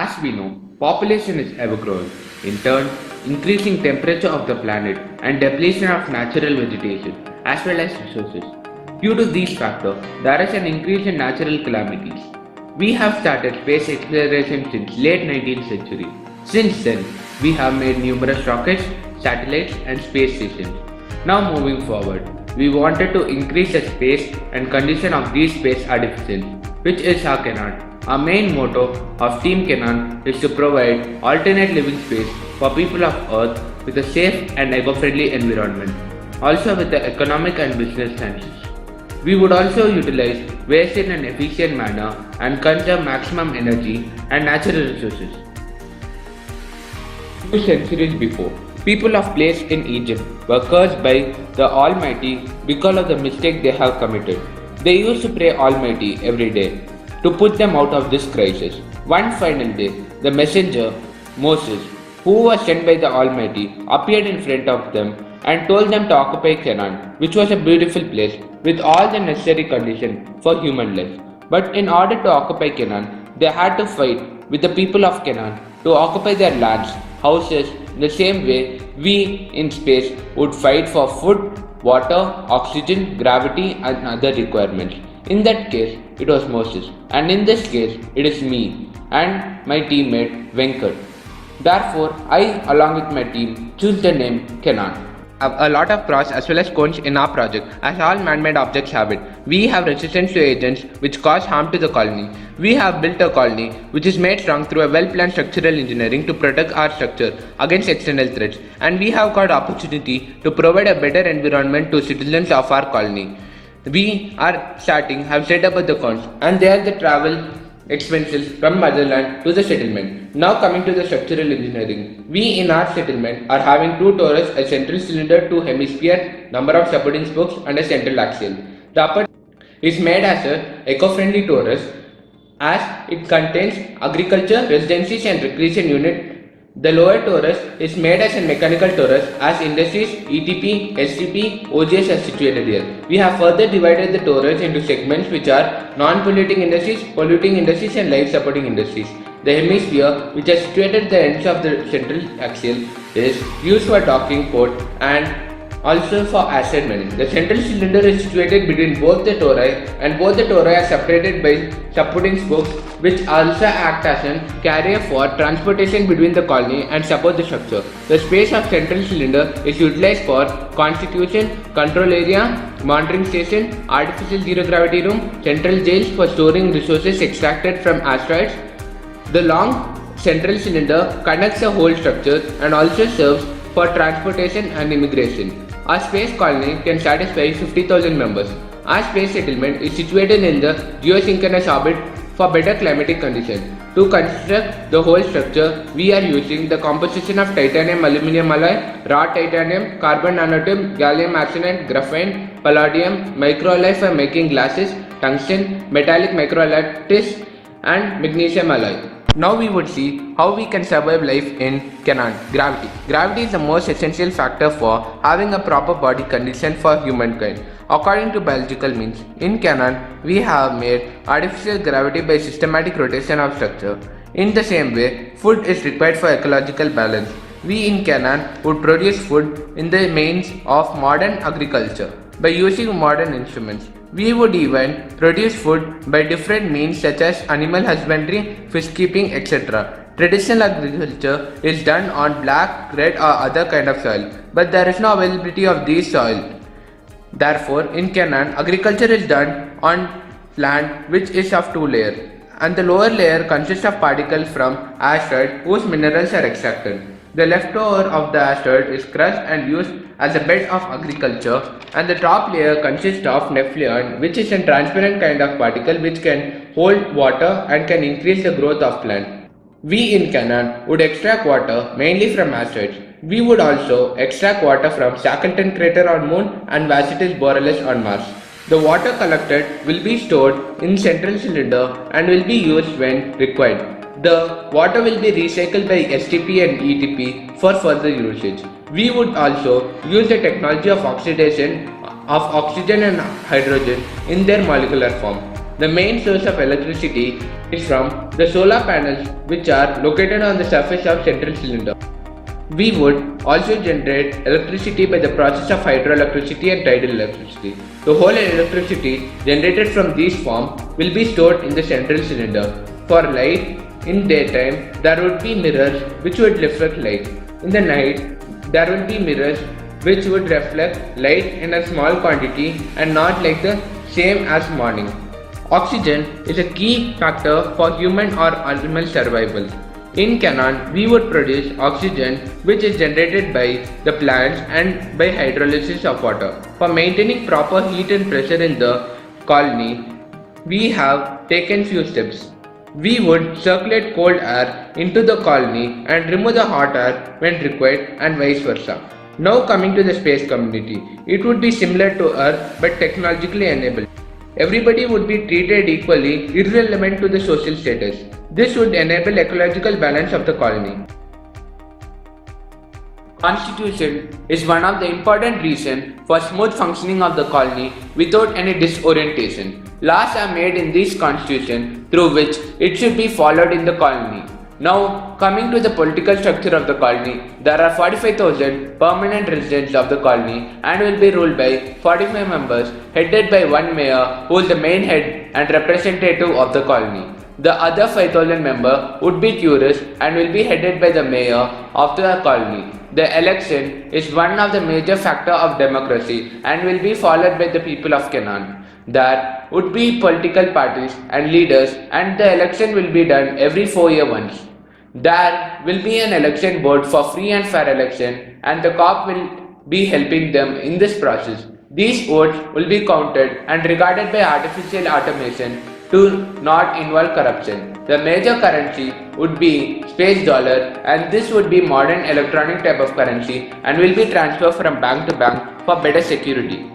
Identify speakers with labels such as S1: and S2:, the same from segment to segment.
S1: As we know, population is ever growing, in turn, increasing temperature of the planet and depletion of natural vegetation as well as resources. Due to these factors, there is an increase in natural calamities. We have started space exploration since late 19th century. Since then, we have made numerous rockets, satellites and space stations. Now moving forward, we wanted to increase the space and condition of these space artificials, which is our CANAAN. Our main motto of Team CANAAN is to provide alternate living space for people of Earth with a safe and eco-friendly environment, also with the economic and business sciences. We would also utilize waste in an efficient manner and conserve maximum energy and natural resources. Few centuries before, people of place in Egypt were cursed by the Almighty because of the mistake they have committed. They used to pray Almighty every day to put them out of this crisis. One final day, the messenger, Moses, who was sent by the Almighty, appeared in front of them and told them to occupy Canaan, which was a beautiful place with all the necessary conditions for human life. But in order to occupy Canaan, they had to fight with the people of Canaan to occupy their lands, houses, in the same way we in space would fight for food, water, oxygen, gravity and other requirements. In that case, it was Moses, and in this case, it is me and my teammate Venkat. Therefore, I, along with my team, choose the name CANAAN. A lot of pros as well as cons in our project, as all man-made objects have it. We have resistance to agents which cause harm to the colony. We have built a colony which is made strong through a well-planned structural engineering to protect our structure against external threats, and we have got opportunity to provide a better environment to citizens of our colony. We are starting have said about the cons, and they are the travel expenses from motherland to the settlement. Now coming to the structural engineering, we in our settlement are having two torus, a central cylinder, two hemisphere, number of supporting spokes and a central axial. The upper is made as a eco-friendly torus as it contains agriculture, residencies and recreation unit. The lower torus is made as a mechanical torus as industries, ETP, STP, OGS are situated here. We have further divided the torus into segments which are non-polluting industries, polluting industries and life supporting industries. The hemisphere, which is situated at the ends of the central axial, is used for docking port and also for asset management. The central cylinder is situated between both the tori, and both the tori are separated by supporting spokes which also act as a carrier for transportation between the colony and support the structure. The space of central cylinder is utilized for constitution, control area, monitoring station, artificial zero gravity room, central jails for storing resources extracted from asteroids. The long central cylinder connects the whole structure and also serves for transportation and immigration. Our space colony can satisfy 50,000 members. Our space settlement is situated in the geosynchronous orbit for better climatic conditions. To construct the whole structure, we are using the composition of titanium aluminum alloy, raw titanium, carbon nanotube, gallium arsenide, graphene, palladium, microalloy for making glasses, tungsten, metallic microalloys, and magnesium alloy. Now we would see how we can survive life in CANAAN. Gravity. Gravity is the most essential factor for having a proper body condition for humankind. According to biological means, in CANAAN we have made artificial gravity by systematic rotation of structure. In the same way, food is required for ecological balance. We in CANAAN would produce food in the means of modern agriculture by using modern instruments. We would even produce food by different means such as animal husbandry, fish keeping, etc. Traditional agriculture is done on black, red or other kind of soil, but there is no availability of these soil. Therefore, in CANAAN, agriculture is done on land which is of two layers, and the lower layer consists of particles from asteroid whose minerals are extracted. The leftover of the asteroid is crushed and used as a bed of agriculture, and the top layer consists of nephlion, which is a transparent kind of particle which can hold water and can increase the growth of plant. We in CANAAN would extract water mainly from asteroids. We would also extract water from Shackleton crater on Moon and Vasitis Borealis on Mars. The water collected will be stored in central cylinder and will be used when required. The water will be recycled by STP and ETP for further usage. We would also use the technology of oxidation of oxygen and hydrogen in their molecular form. The main source of electricity is from the solar panels which are located on the surface of central cylinder. We would also generate electricity by the process of hydroelectricity and tidal electricity. The whole electricity generated from these forms will be stored in the central cylinder. For light, in daytime, there would be mirrors which would reflect light. In the night, there will be mirrors which would reflect light in a small quantity and not like the same as morning. Oxygen is a key factor for human or animal survival. In CANAAN, we would produce oxygen which is generated by the plants and by hydrolysis of water. For maintaining proper heat and pressure in the colony, we have taken few steps. We would circulate cold air into the colony and remove the hot air when required and vice versa. Now coming to the space community, it would be similar to Earth but technologically enabled. Everybody would be treated equally irrelevant to the social status. This would enable ecological balance of the colony. Constitution is one of the important reasons for smooth functioning of the colony without any disorientation. Laws are made in this constitution through which it should be followed in the colony. Now, coming to the political structure of the colony, there are 45,000 permanent residents of the colony and will be ruled by 45 members headed by one mayor who is the main head and representative of the colony. The other 5,000 members would be tourists and will be headed by the mayor of the colony. The election is one of the major factors of democracy and will be followed by the people of CANAAN. There would be political parties and leaders and the election will be done every 4 years once. There will be an election board for free and fair election and the COP will be helping them in this process. These votes will be counted and regarded by artificial automation to not involve corruption. The major currency would be space dollar and this would be modern electronic type of currency and will be transferred from bank to bank for better security.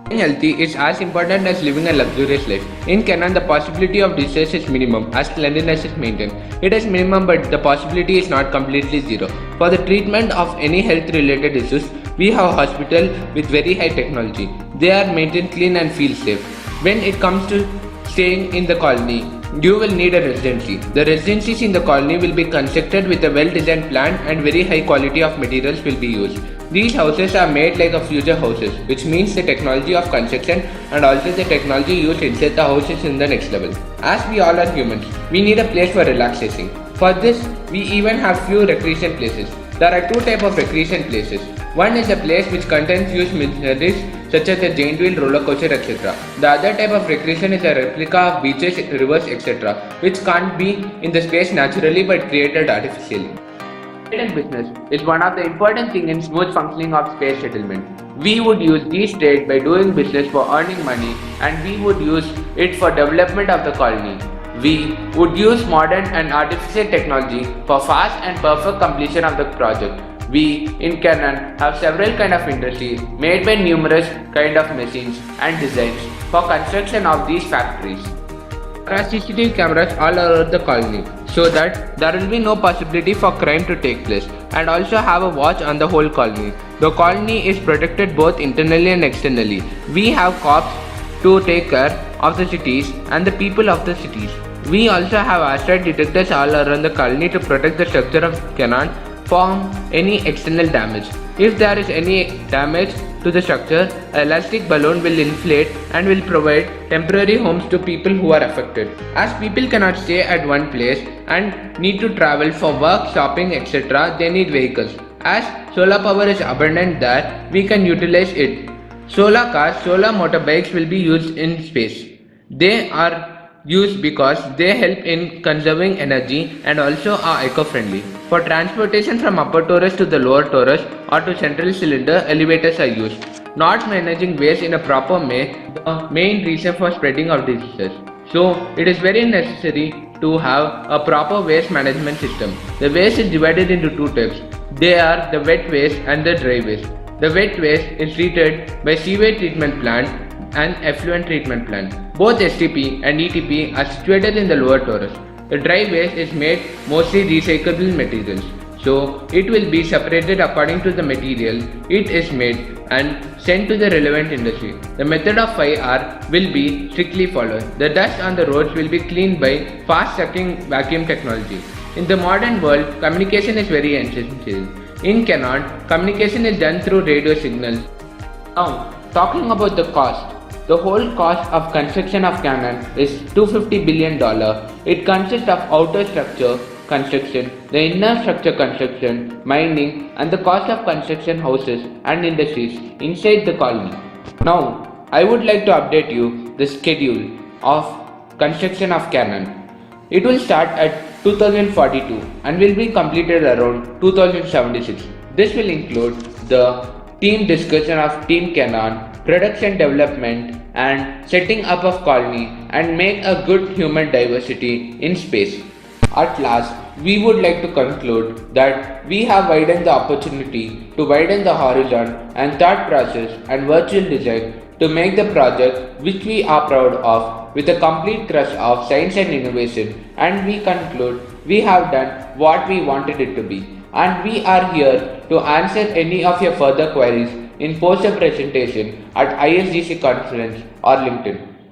S1: Being healthy is as important as living a luxurious life. In CANAAN, the possibility of disease is minimum as cleanliness is maintained. It is minimum but the possibility is not completely zero. For the treatment of any health related issues, we have a hospital with very high technology. They are maintained clean and feel safe. When it comes to staying in the colony, you will need a residency. The residencies in the colony will be constructed with a well-designed plan and very high quality of materials will be used. These houses are made like a future houses, which means the technology of construction and also the technology used inside the house is in the next level. As we all are humans, we need a place for relaxation. For this, we even have few recreation places. There are two types of recreation places. One is a place which contains used machineries such as a giant wheel, roller coaster, etc. The other type of recreation is a replica of beaches, rivers, etc. which can't be in the space naturally but created artificially. Trade and business is one of the important things in smooth functioning of space settlement. We would use these trade by doing business for earning money and we would use it for development of the colony. We would use modern and artificial technology for fast and perfect completion of the project. We in CANAAN have several kind of industries made by numerous kind of machines and designs for construction of these factories. There are CCTV cameras all over the colony so that there will be no possibility for crime to take place and also have a watch on the whole colony. The colony is protected both internally and externally. We have cops to take care of the cities and the people of the cities. We also have asteroid detectors all around the colony to protect the structure of CANAAN from any external damage. If there is any damage to the structure, an elastic balloon will inflate and will provide temporary homes to people who are affected. As people cannot stay at one place and need to travel for work, shopping, etc., they need vehicles. As solar power is abundant there, we can utilize it. Solar cars, solar motorbikes will be used in space. They are used because they help in conserving energy and also are eco-friendly. For transportation from upper torus to the lower torus or to central cylinder, elevators are used. Not managing waste in a proper way, the main reason for spreading of diseases. So, it is very necessary to have a proper waste management system. The waste is divided into two types. They are the wet waste and the dry waste. The wet waste is treated by sewage treatment plant and effluent treatment plant. Both STP and ETP are situated in the lower torus. The dry waste is made mostly recyclable materials. So it will be separated according to the material it is made and sent to the relevant industry. The method of 5R will be strictly followed. The dust on the roads will be cleaned by fast sucking vacuum technology. In the modern world, communication is very essential. In CANAAN, communication is done through radio signals. Now, talking about the cost. The whole cost of construction of CANAAN is $250 billion. It consists of outer structure construction, the inner structure construction, mining, and the cost of construction houses and industries inside the colony. Now, I would like to update you the schedule of construction of CANAAN. It will start at 2042 and will be completed around 2076. This will include the team discussion of Team CANAAN, production development and setting up of colony and make a good human diversity in space. At last, we would like to conclude that we have widened the opportunity to widen the horizon and thought process and virtual design to make the project which we are proud of with a complete thrust of science and innovation, and we conclude we have done what we wanted it to be, and we are here to answer any of your further queries in poster presentation at ISGC conference or LinkedIn.